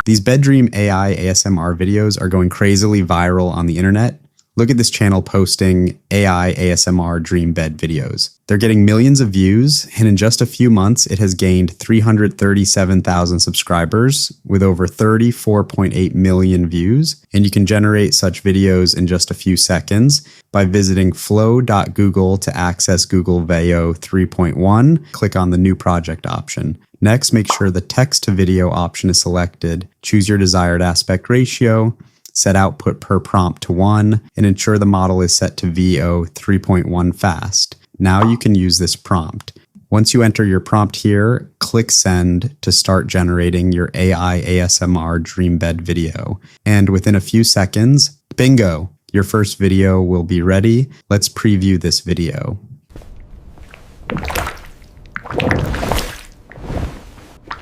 These bedroom AI ASMR videos are going crazily viral on the internet. Look at this channel posting AI ASMR DreamBed videos. They're getting millions of views, and in just a few months, it has gained 337,000 subscribers with over 34.8 million views. And you can generate such videos in just a few seconds by visiting flow.google to access Google Veo 3.1. Click on the New Project option. Next, make sure the text to video option is selected. Choose your desired aspect ratio. Set output per prompt to 1, and ensure the model is set to Veo 3.1 fast. Now you can use this prompt. Once you enter your prompt here, click send to start generating your AI ASMR DreamBed video. And within a few seconds, bingo, your first video will be ready. Let's preview this video.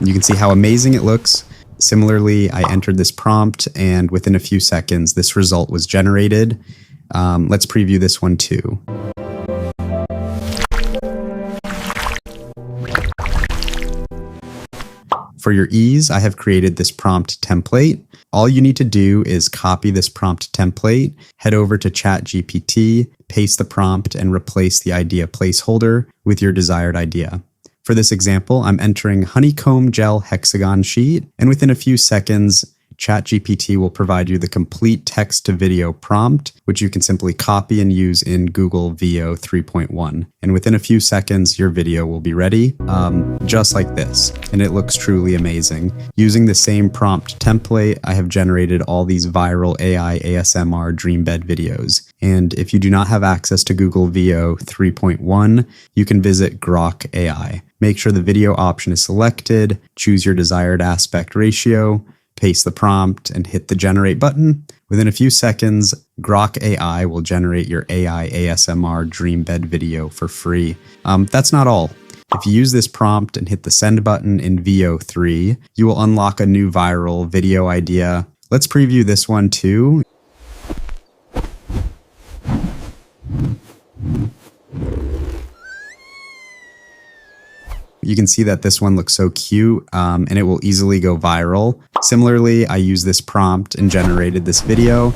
You can see how amazing it looks. Similarly, I entered this prompt, and within a few seconds, this result was generated. Let's preview this one too. For your ease, I have created this prompt template. All you need to do is copy this prompt template, head over to ChatGPT, paste the prompt, and replace the idea placeholder with your desired idea. For this example, I'm entering honeycomb gel hexagon sheet, and within a few seconds, ChatGPT will provide you the complete text-to-video prompt, which you can simply copy and use in Google Veo 3.1. And within a few seconds, your video will be ready, just like this. And it looks truly amazing. Using the same prompt template, I have generated all these viral AI ASMR DreamBed videos. And if you do not have access to Google Veo 3.1, you can visit Grok AI. Make sure the video option is selected, choose your desired aspect ratio, paste the prompt, and hit the generate button. Within a few seconds, Grok AI will generate your AI ASMR DreamBed video for free. That's not all. If you use this prompt and hit the send button in Veo 3, you will unlock a new viral video idea. Let's preview this one too. You can see that this one looks so cute, and it will easily go viral. Similarly, I used this prompt and generated this video.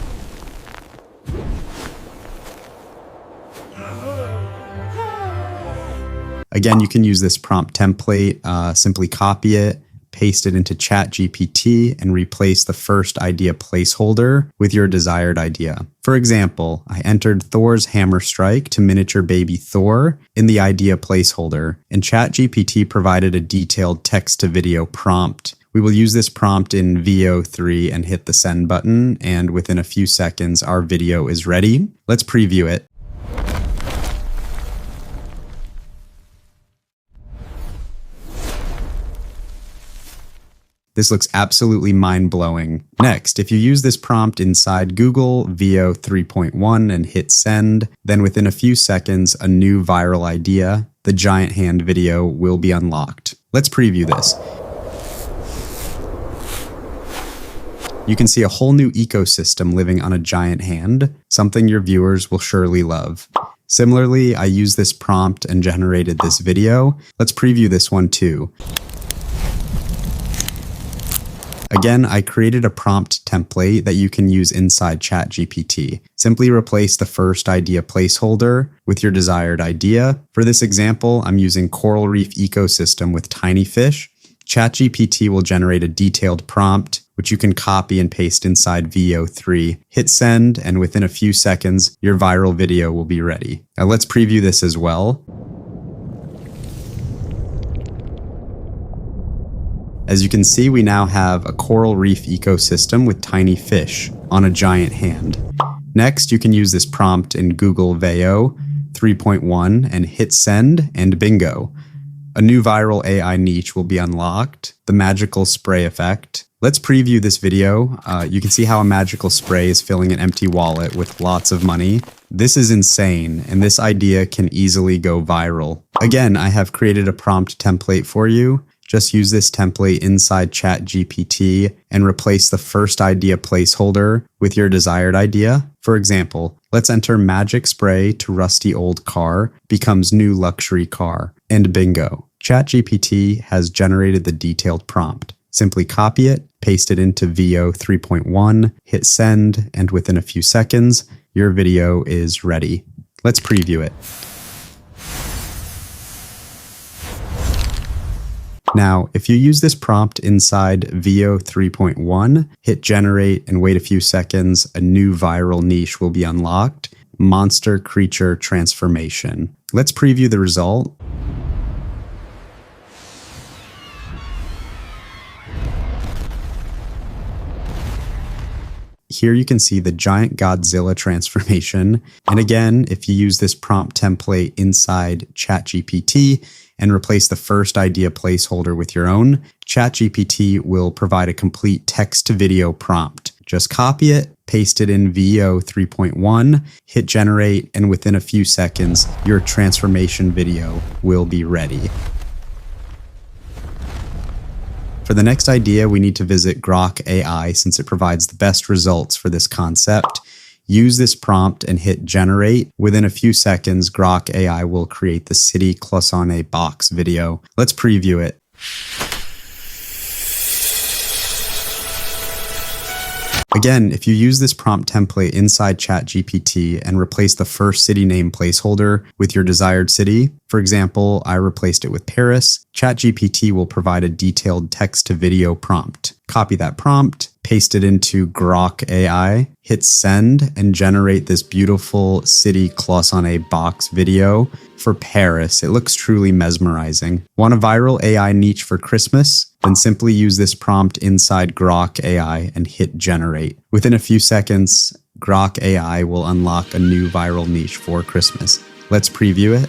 Again, you can use this prompt template, simply copy it, paste it into ChatGPT, and replace the first idea placeholder with your desired idea. For example, I entered Thor's hammer strike to miniature baby Thor in the idea placeholder, and ChatGPT provided a detailed text-to-video prompt. We will use this prompt in Veo 3 and hit the send button, and within a few seconds, our video is ready. Let's preview it. This looks absolutely mind-blowing. Next, if you use this prompt inside Google Veo 3.1 and hit send, then within a few seconds, a new viral idea, the giant hand video, will be unlocked. Let's preview this. You can see a whole new ecosystem living on a giant hand, something your viewers will surely love. Similarly, I used this prompt and generated this video. Let's preview this one too. Again, I created a prompt template that you can use inside ChatGPT. Simply replace the first idea placeholder with your desired idea. For this example, I'm using coral reef ecosystem with tiny fish. ChatGPT will generate a detailed prompt, which you can copy and paste inside Veo 3. Hit send, and within a few seconds, your viral video will be ready. Now let's preview this as well. As you can see, we now have a coral reef ecosystem with tiny fish on a giant hand. Next, you can use this prompt in Google Veo 3.1 and hit send, and bingo. A new viral AI niche will be unlocked, the magical spray effect. Let's preview this video. You can see how a magical spray is filling an empty wallet with lots of money. This is insane, and this idea can easily go viral. Again, I have created a prompt template for you. Just use this template inside ChatGPT and replace the first idea placeholder with your desired idea. For example, let's enter magic spray to rusty old car becomes new luxury car, and bingo. ChatGPT has generated the detailed prompt. Simply copy it, paste it into VO 3.1, hit send, and within a few seconds, your video is ready. Let's preview it. Now, if you use this prompt inside VO 3.1, hit generate and wait a few seconds, a new viral niche will be unlocked. Monster Creature Transformation. Let's preview the result. Here you can see the giant Godzilla transformation. And again, if you use this prompt template inside ChatGPT and replace the first idea placeholder with your own, ChatGPT will provide a complete text-to-video prompt. Just copy it, paste it in VO 3.1, hit generate, and within a few seconds, your transformation video will be ready. For the next idea, we need to visit Grok AI since it provides the best results for this concept. Use this prompt and hit generate. Within a few seconds, Grok AI will create the city cloisonné box video. Let's preview it. Again, if you use this prompt template inside ChatGPT and replace the first city name placeholder with your desired city, for example, I replaced it with Paris, ChatGPT will provide a detailed text-to-video prompt. Copy that prompt, paste it into Grok AI, hit send, and generate this beautiful city cloisonné box video for Paris. It looks truly mesmerizing. Want a viral AI niche for Christmas? Then simply use this prompt inside Grok AI and hit generate. Within a few seconds, Grok AI will unlock a new viral niche for Christmas. Let's preview it.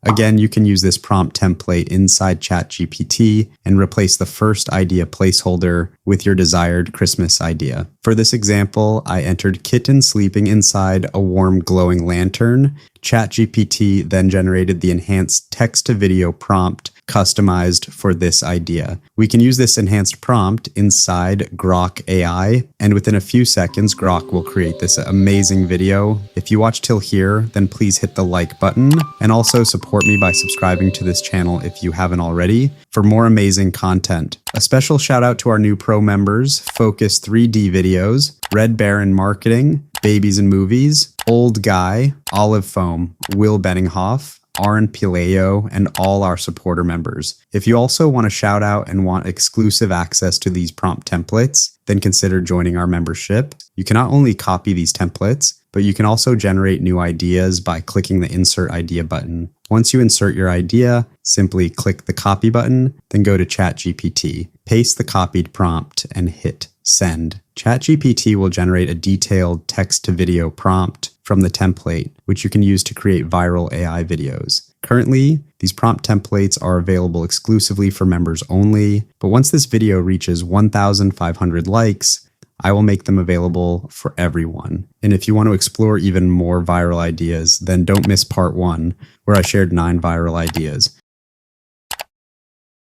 Again, you can use this prompt template inside ChatGPT and replace the first idea placeholder with your desired Christmas idea. For this example, I entered kitten sleeping inside a warm glowing lantern. ChatGPT then generated the enhanced text-to-video prompt customized for this idea. We can use this enhanced prompt inside Grok AI, and within a few seconds, Grok will create this amazing video. If you watch till here, then please hit the like button, and also support me by subscribing to this channel if you haven't already for more amazing content. A special shout out to our new pro members, Focus 3D Videos, Red Baron Marketing, Babies and Movies, Old Guy, Olive Foam, Will Benninghoff, Aaron Pileo, and all our supporter members. If you also want a shout out and want exclusive access to these prompt templates, then consider joining our membership. You can not only copy these templates, but you can also generate new ideas by clicking the Insert Idea button. Once you insert your idea, simply click the Copy button, then go to ChatGPT, paste the copied prompt, and hit Send. ChatGPT will generate a detailed text-to-video prompt from the template, which you can use to create viral AI videos. Currently, these prompt templates are available exclusively for members only, but once this video reaches 1,500 likes, I will make them available for everyone. And if you want to explore even more viral ideas, then don't miss part 1, where I shared 9 viral ideas.